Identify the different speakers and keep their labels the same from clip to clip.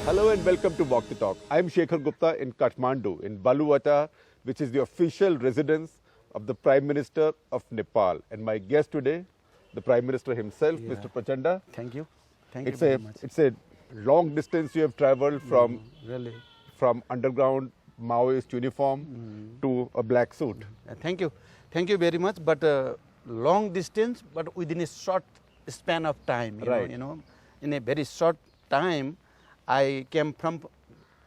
Speaker 1: Hello and welcome to Walk the Talk. I am Shekhar Gupta in Kathmandu, in Baluwata, which is the official residence of the Prime Minister of Nepal. And my guest today, the Prime Minister himself, Mr. Prachanda.
Speaker 2: Thank you. Thank you very much.
Speaker 1: It's a long distance you have traveled from,
Speaker 2: really,
Speaker 1: from underground Maoist uniform to a black suit.
Speaker 2: Thank you. Thank you very much. But long distance, but within a short span of time. You know, in a very short time, I came from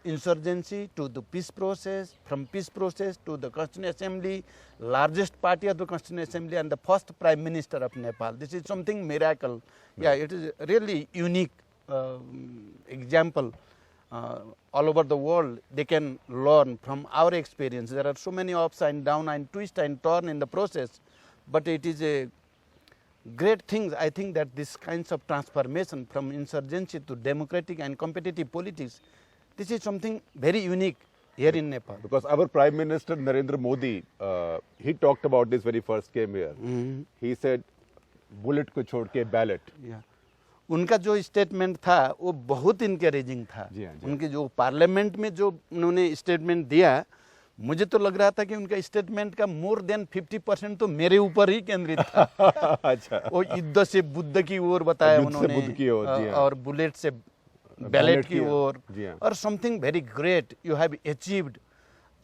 Speaker 2: insurgency to the peace process, from peace process to the Constituent Assembly, largest party of the Constituent Assembly and the first Prime Minister of Nepal. This is something miracle. Yeah, it is really unique example. All over the world, they can learn from our experience. There are so many ups and downs and twists and turns in the process, but it is a great thing. I think that this kinds of transformation from insurgency to democratic and competitive politics, this is something very unique here in Nepal.
Speaker 1: Because our Prime Minister Narendra Modi, he talked about this when he first came here. He said, bullet ko chhod ke ballot.
Speaker 2: Yeah. उनका जो statement था वो बहुत encouraging था। उनके जो parliament में जो उन्होंने स्टेटमेंट दिया, मुझे तो लग रहा था कि उनका स्टेटमेंट का मोर देन 50% तो मेरे ऊपर ही केंद्रित था।
Speaker 1: अच्छा।
Speaker 2: वो युद्ध से बुद्ध की ओर बताया उन्होंने, और बुलेट से बैलेट की ओर, और something very great you have achieved.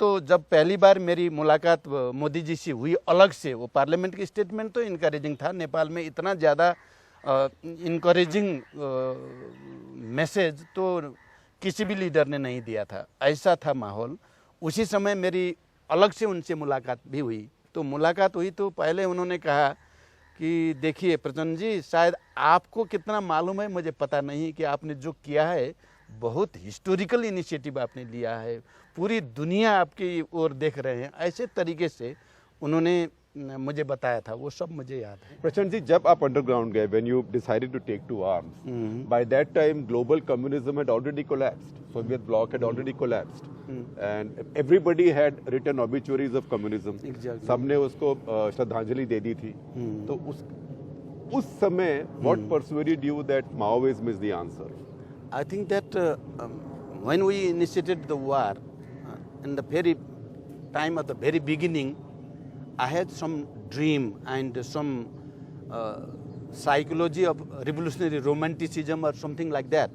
Speaker 2: तो जब पहली बार मेरी मुलाकात मोदी जी से हुई अलग से, वो पार्लियामेंट की स्टेटमेंट तो इनकरेजिंग था। नेपाल में इतना ज़्यादा इनकरेजिंग मैसेज तो किसी भी लीडर ने नहीं दिया था, ऐसा था माहौल। उसी समय मेरी अलग से उनसे मुलाकात भी हुई। तो मुलाकात हुई तो पहले उन्होंने कहा कि देखिए प्रचंड जी, शायद आपको कितना मालूम है मुझे पता नहीं कि आपने जो किया है बहुत हिस्टोरिकल इनिशिएटिव आपने लिया है, पूरी दुनिया आपकी ओर देख रहे हैं। ऐसे तरीके से उन्होंने मुझे बताया था, वो सब मुझे याद है।
Speaker 1: प्रचंड जी, जब आप अंडरग्राउंड गए, when you decided to take to arms, by that time global communism had already collapsed. Soviet bloc had already collapsed, and everybody had written obituaries of communism.
Speaker 2: Exactly.
Speaker 1: सबने उसको श्रद्धांजलि दे दी थी। तो उस समय what persuaded you that Maoism is the answer?
Speaker 2: I think that when we initiated the war, in the very time of the very beginning, I had some dream and some psychology of revolutionary romanticism or something like that.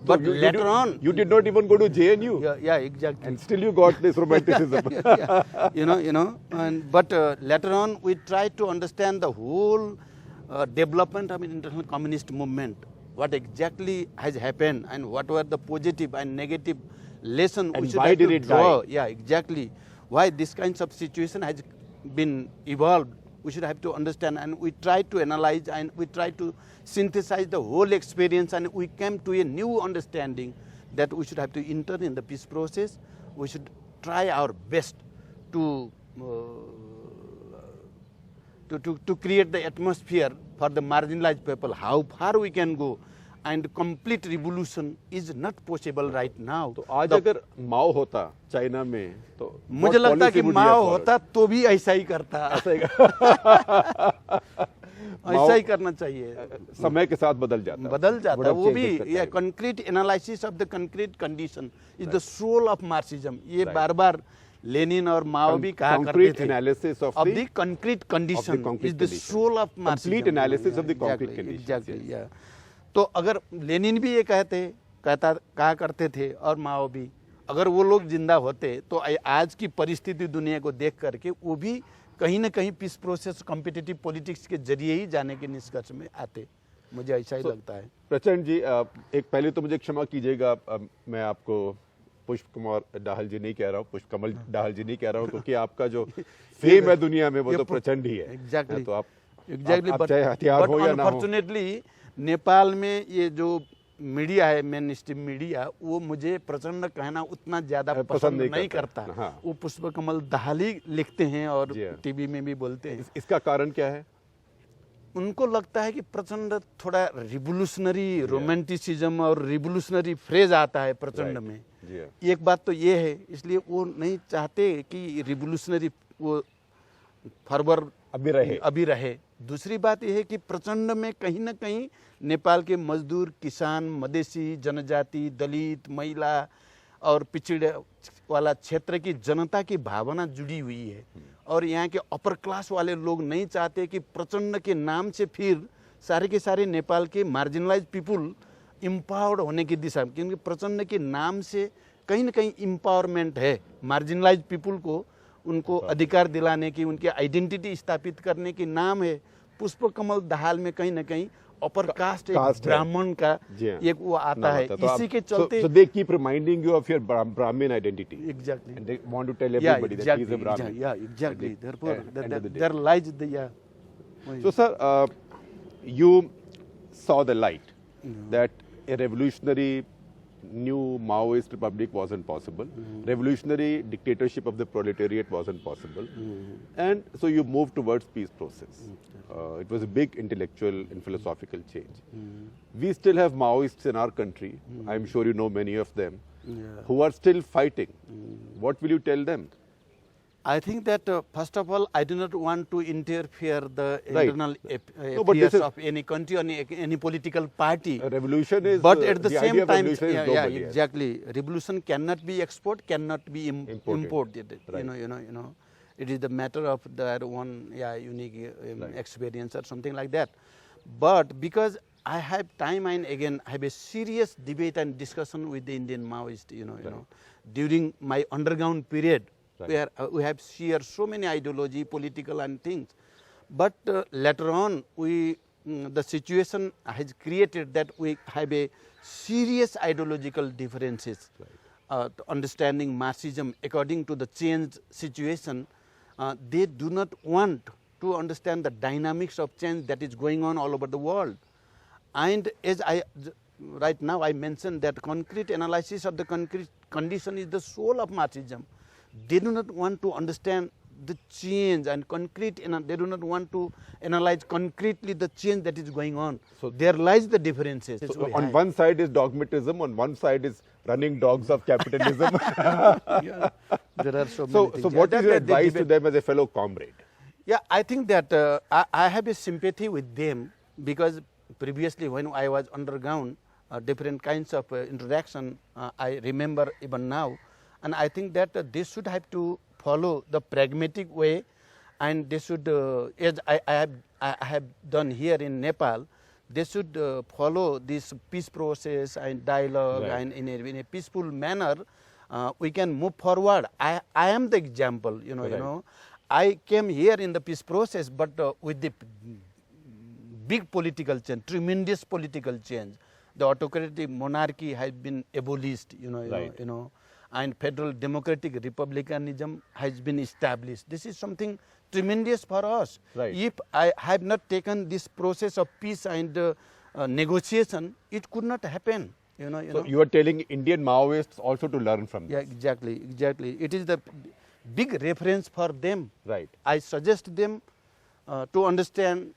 Speaker 2: But later on,
Speaker 1: you did not even go to JNU.
Speaker 2: Yeah, exactly.
Speaker 1: And still you got this romanticism.
Speaker 2: Yeah. You know. But later on, we tried to understand the whole development of international communist movement. What exactly has happened and what were the positive and negative lessons we should have to draw. Yeah, exactly. Why this kinds of situation has been evolved, we should have to understand, and we try to analyze and we try to synthesize the whole experience, and we came to a new understanding that we should have to enter in the peace process. We should try our best to create the atmosphere for the marginalized people, how far we can go, and complete revolution is not possible right now.
Speaker 1: तो आज अगर माओ होता China में तो
Speaker 2: मुझे लगता कि माओ होता तो भी ऐसा ही करता। ऐसा ही करना चाहिए।
Speaker 1: समय के साथ बदल जाता
Speaker 2: वो भी ये concrete analysis of the concrete condition is the soul of Marxism. ये बार-बार लेनिन और माओ भी कहा करते थे, analysis of the concrete condition is the soul of Marxism, complete analysis of the concrete condition. Exactly. तो अगर लेनिन भी ये कहा करते थे और माओ भी, अगर वो लोग जिंदा होते तो आज की परिस्थिति दुनिया को देख करके वो भी कहीं ना कहीं पीस प्रोसेस कॉम्पिटिटिव पॉलिटिक्स के जरिए ही जाने के निष्कर्ष में आते। मुझे ऐसा ही लगता है।
Speaker 1: प्रचंड जी, एक पहले तो मुझे क्षमा कीजिएगा, मैं आपको पुष्प कुमार दाहाल जी नहीं कह रहा हूँ, पुष्प कमल दाहाल जी नहीं कह रहा हूँ, क्योंकि आपका जो फेम है दुनिया में वो तो प्रचंड ही है।
Speaker 2: एग्जैक्टली।
Speaker 1: तो आप चाहे हथियार हो या ना हो।
Speaker 2: अनफॉर्चुनेटली नेपाल में ये जो मीडिया है, मेन स्ट्रीम मीडिया, वो मुझे प्रचंड कहना उतना ज्यादा पसंद नहीं करता। हाँ। वो पुष्प कमल दाहाल ही लिखते हैं और टीवी में भी बोलते हैं।
Speaker 1: इसका कारण क्या है?
Speaker 2: उनको लगता है कि प्रचंड थोड़ा रिवोल्यूशनरी रोमांटिसिज्म और रिवोल्यूशनरी फ्रेज आता है प्रचंड में। एक बात तो ये है, इसलिए वो नहीं चाहते कि रिवोल्यूशनरी वो फॉरवर्ड अभी रहे। दूसरी बात यह है कि प्रचंड में कहीं ना कहीं नेपाल के मजदूर, किसान, मधेसी, जनजाति, दलित, महिला और पिछड़े वाला क्षेत्र की जनता की भावना जुड़ी हुई है। और यहाँ के अपर क्लास वाले लोग नहीं चाहते कि प्रचंड के नाम से फिर सारे के सारे नेपाल के मार्जिनलाइज पीपुल एम्पावर्ड होने की दिशा में, क्योंकि प्रचंड के नाम से कहीं ना कहीं एम्पावरमेंट है मार्जिनलाइज पीपुल को, उनको अधिकार दिलाने की, उनकी आइडेंटिटी स्थापित करने की नाम है। पुष्प कमल दहाल में कहीं ना कहीं अपर कास्ट ब्राह्मण का एक वो आता है, इसी के चलते
Speaker 1: so they keep reminding you of your Brahmin identity.
Speaker 2: Exactly.
Speaker 1: And they want to tell everybody that he is a Brahmin.
Speaker 2: Yeah, exactly. Therefore, there lies the
Speaker 1: So, sir, you saw the light that a revolutionary new Maoist republic wasn't possible. Revolutionary dictatorship of the proletariat wasn't possible. And so you moved towards peace process. It was a big intellectual and philosophical change. We still have Maoists in our country. I'm sure you know many of them who are still fighting. What will you tell them?
Speaker 2: I think that first of all, I do not want to interfere the internal affairs of any country or any political party.
Speaker 1: A revolution is,
Speaker 2: but at the same time,
Speaker 1: exactly.
Speaker 2: Revolution cannot be export, cannot be imported.
Speaker 1: Right.
Speaker 2: You know, it is the matter of their own unique experience or something like that. But because I have time and again have a serious debate and discussion with the Indian Maoists, you know, during my underground period. Where we have shared so many ideology, political and things, but later on the situation has created that we have a serious ideological differences. Understanding Marxism according to the changed situation, they do not want to understand the dynamics of change that is going on all over the world. And as right now I mentioned that concrete analysis of the concrete condition is the soul of Marxism. They do not want to understand the change and concrete, they do not want to analyze concretely the change that is going on. So there lies the differences.
Speaker 1: So on one side is dogmatism, on one side is running dogs of capitalism.
Speaker 2: There are so many things.
Speaker 1: So what is your advice to them as a fellow comrade?
Speaker 2: Yeah, I think that I have a sympathy with them because previously when I was underground, different kinds of interaction I remember even now. And I think that they should have to follow the pragmatic way, and they should, as I have done here in Nepal, they should follow this peace process and dialogue, and in a peaceful manner, we can move forward. I am the example, you know. I came here in the peace process, but with the big political change, tremendous political change. The autocratic monarchy has been abolished, you know. And federal democratic republicanism has been established. This is something tremendous for us. If I have not taken this process of peace and negotiation, it could not happen. So
Speaker 1: you are telling Indian Maoists also to learn from this.
Speaker 2: Yeah, exactly. It is the big reference for them.
Speaker 1: Right.
Speaker 2: I suggest them to understand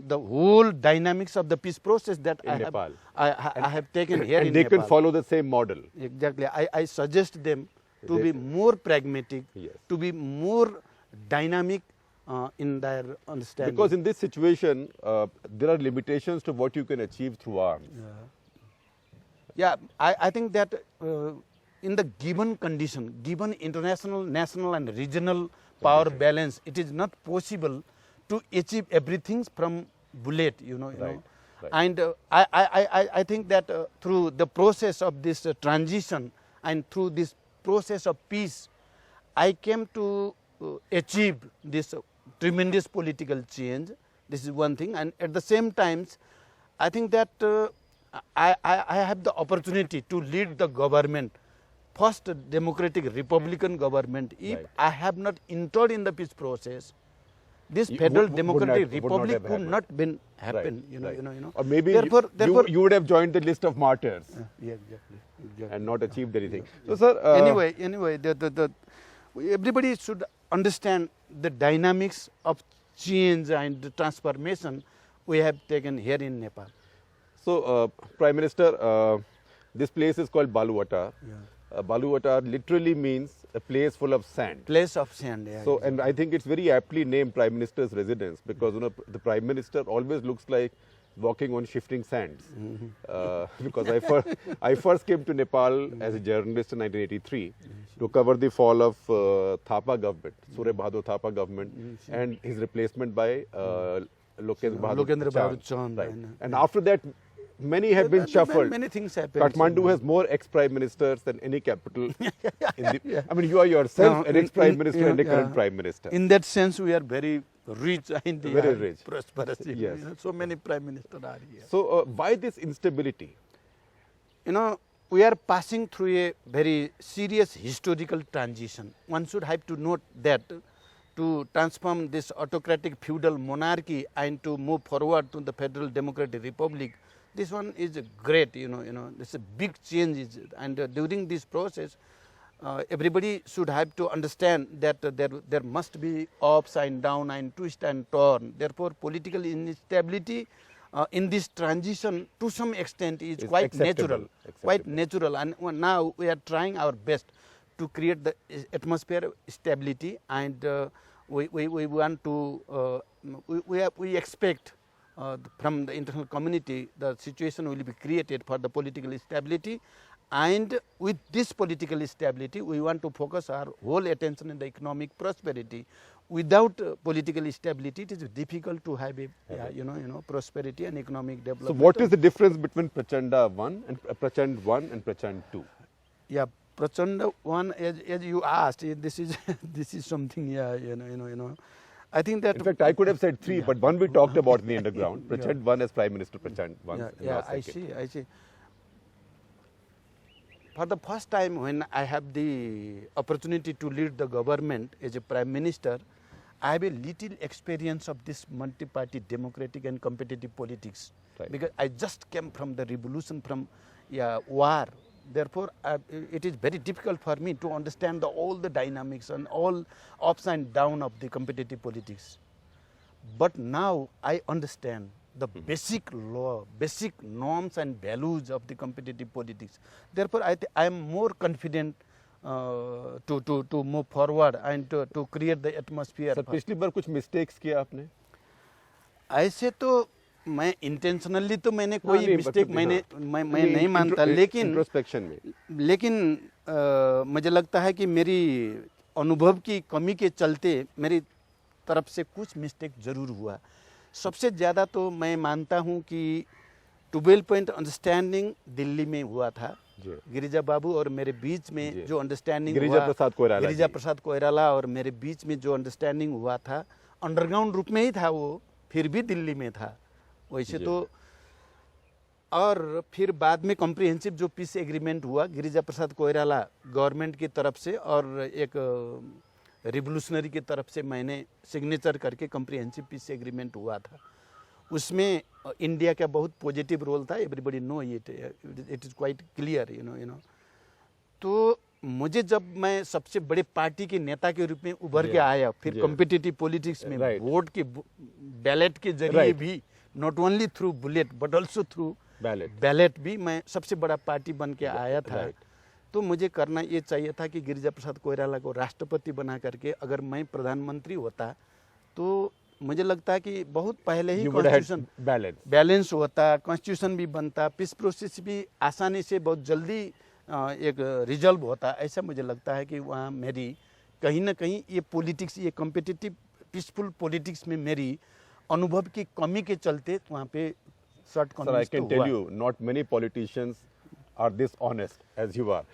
Speaker 2: the whole dynamics of the peace process that I have taken here in Nepal.
Speaker 1: And they can follow the same model.
Speaker 2: Exactly. I suggest them to be more pragmatic, to be more dynamic in their understanding.
Speaker 1: Because in this situation, there are limitations to what you can achieve through arms.
Speaker 2: Yeah, I think that in the given condition, given international, national and regional power balance, it is not possible to achieve everything from bullet, you know. And I think that through the process of this transition and through this process of peace, I came to achieve this tremendous political change. This is one thing. And at the same time, I think that I have the opportunity to lead the government, first democratic republican government. If I have not entered in the peace process, this federal democratic republic could not been happen, you know.
Speaker 1: Or maybe
Speaker 2: therefore,
Speaker 1: you would have joined the list of martyrs.
Speaker 2: Yeah, exactly.
Speaker 1: And not achieved anything. So, sir.
Speaker 2: Anyway, everybody should understand the dynamics of change and the transformation we have taken here in Nepal.
Speaker 1: So, Prime Minister, this place is called Baluwata. Baluwata literally means a place full of sand.
Speaker 2: Place of sand. Yeah,
Speaker 1: So, and I think it's very aptly named Prime Minister's residence because the Prime Minister always looks like walking on shifting sands. Because I first came to Nepal as a journalist in 1983 to cover the fall of Thapa government, Surya Bahadur Thapa government, and his replacement by Lokendra Bahadur Chand. Right. And after that, many have been shuffled.
Speaker 2: Many things happened.
Speaker 1: Kathmandu has more ex-prime ministers than any capital. I mean, you are yourself an ex-prime minister and a current prime minister.
Speaker 2: In that sense, we are very rich and
Speaker 1: very rich,
Speaker 2: prosperous.
Speaker 1: Yes.
Speaker 2: So many prime ministers are here.
Speaker 1: So why this instability?
Speaker 2: You know, we are passing through a very serious historical transition. One should have to note that to transform this autocratic feudal monarchy and to move forward to the federal democratic republic, this one is great, this is a big change. And during this process, everybody should have to understand that there must be ups and down and twist and turn. Therefore, political instability in this transition to some extent is quite natural. Quite natural. And now we are trying our best to create the atmosphere of stability, and we want to, we expect from the international community, the situation will be created for the political stability, and with this political stability, we want to focus our whole attention on the economic prosperity. Without political stability, it is difficult to have a prosperity and economic development.
Speaker 1: So, what is the difference between Prachanda 1 and Prachand 1 and Prachand 2?
Speaker 2: Yeah, Prachanda 1, as you asked, this is something. I think that.
Speaker 1: In fact, I could have said 3, but 1 we talked about in the underground. Prachand 1 as Prime Minister, Prachand 1.
Speaker 2: Yeah, I see. For the first time, when I have the opportunity to lead the government as a Prime Minister, I have a little experience of this multi-party democratic and competitive politics.
Speaker 1: Right.
Speaker 2: Because I just came from the revolution, from war. Therefore, it is very difficult for me to understand all the dynamics and all ups and downs of the competitive politics. But now I understand the basic law, basic norms and values of the competitive politics. Therefore, I am more confident to move forward and to create the atmosphere.
Speaker 1: Sir, पिछली बार कुछ mistakes किया आपने?
Speaker 2: ऐसे तो मैं intentionally तो मैंने कोई mistake मैं नहीं मानता, लेकिन मुझे लगता है कि मेरी अनुभव की कमी के चलते मेरी तरफ से कुछ मिस्टेक जरूर हुआ। सबसे ज़्यादा तो मैं मानता हूँ कि 12 पॉइंट अंडरस्टैंडिंग दिल्ली में हुआ था। गिरिजा बाबू और मेरे बीच में जो अंडरस्टैंडिंग हुआ, गिरिजा प्रसाद कोइराला और मेरे बीच में जो अंडरस्टैंडिंग हुआ था, अंडरग्राउंड रूप में ही था वो, फिर भी दिल्ली में था वैसे तो। और फिर बाद में कॉम्प्रिहेंसिव जो पीस एग्रीमेंट हुआ गिरिजा प्रसाद कोइराला गवर्नमेंट की तरफ से और एक रिवोल्यूशनरी की तरफ से मैंने सिग्नेचर करके कॉम्प्रिहेंसिव पीस एग्रीमेंट हुआ था। उसमें इंडिया का बहुत पॉजिटिव रोल था। Everybody know it is quite clear तो मुझे जब मैं सबसे बड़े पार्टी के नेता के रूप में उभर के आया, फिर कॉम्पिटिटिव पॉलिटिक्स में वोट के बैलेट के जरिए भी, not only through bullet but also through ballot भी मैं सबसे बड़ा पार्टी बन के आया था। तो मुझे करना ये चाहिए था कि गिरिजा प्रसाद कोइराला को राष्ट्रपति बना करके अगर मैं प्रधानमंत्री होता तो मुझे लगता है कि बहुत पहले ही कॉन्स्टिट्यूशन बैलेंस होता, कॉन्स्टिट्यूशन भी बनता, पीस प्रोसेस भी आसानी से बहुत जल्दी एक रिजल्व होता। ऐसा मुझे लगता है कि वहाँ मेरी कहीं ना कहीं ये पॉलिटिक्स, ये कॉम्पिटिटिव पीसफुल पॉलिटिक्स में मेरी अनुभव की कमी के चलते वहाँ पे शॉर्ट कॉन्फ्लिक्ट हुआ।
Speaker 1: Sir, I can tell you, not many politicians are this honest as you are.